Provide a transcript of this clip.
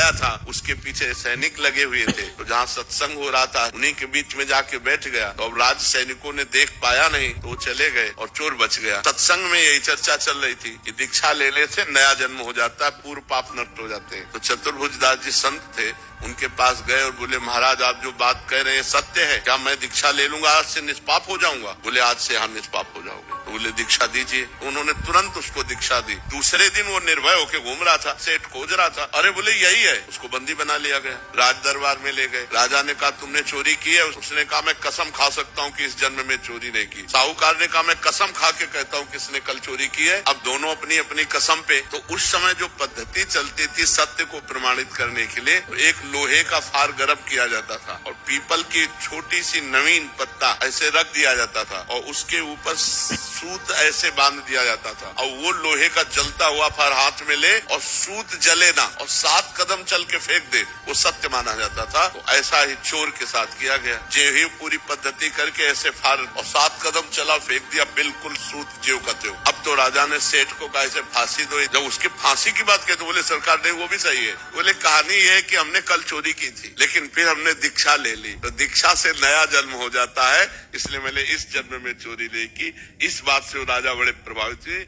आया था उसके पीछे सैनिक लगे हुए थे, तो जहाँ सत्संग हो रहा था उन्हीं के बीच में जाके बैठ गया। तो अब राज सैनिकों ने देख पाया नहीं तो वो चले गए और चोर बच गया। सत्संग में यही चर्चा चल रही थी कि दीक्षा लेने से नया जन्म हो जाता है, पूर्व पाप नष्ट हो जाते हैं। तो चतुर्भुज दास जी संत थे, उनके पास गए और बोले महाराज आप जो बात कह रहे हैं सत्य है क्या? मैं दीक्षा ले लूंगा, आज से निष्पाप हो जाऊंगा? बोले आज से हम निष्पाप हो जाओगे। तो बोले दीक्षा दीजिए। उन्होंने तुरंत उसको दीक्षा दी। दूसरे दिन वो निर्भय होकर घूम रहा था, सेठ खोज रहा था। अरे बोले यही है, उसको बंदी बना लिया गया। राज दरबार में ले गए। राजा ने कहा तुमने चोरी की है? उसने कहा मैं कसम खा सकता हूँ कि इस जन्म में चोरी नहीं की। साहूकार ने कहा मैं कसम खा के कहता हूँ किसने कल चोरी की है। अब दोनों अपनी अपनी कसम पे। तो उस समय जो पद्धति चलती थी सत्य को प्रमाणित करने के लिए, तो एक लोहे का फार गर्म किया जाता था और पीपल की छोटी सी नवीन पत्ता ऐसे रख दिया जाता था और उसके ऊपर सूत ऐसे बांध दिया जाता था और वो लोहे का जलता हुआ फार हाथ में ले और सूत जले ना और 7 कदम चल के फेंक दे, वो सत्य माना जाता था। तो ऐसा ही चोर के साथ किया गया। जे ही पूरी पद्धति करके ऐसे फार और 7 कदम चला फेंक दिया, बिल्कुल सूत ज्यों का त्यों। अब तो राजा ने सेठ को कहा ऐसे फांसी दो। जब उसकी फांसी की बात कहते बोले सरकार नहीं वो भी सही है। बोले कहानी ये है कि हमने कल चोरी की थी लेकिन फिर हमने दीक्षा ले ली, तो दीक्षा से नया जन्म हो जाता है, इसलिए मैंने इस जन्म में चोरी नहीं की। इस बात से वो राजा बड़े प्रभावित हुए।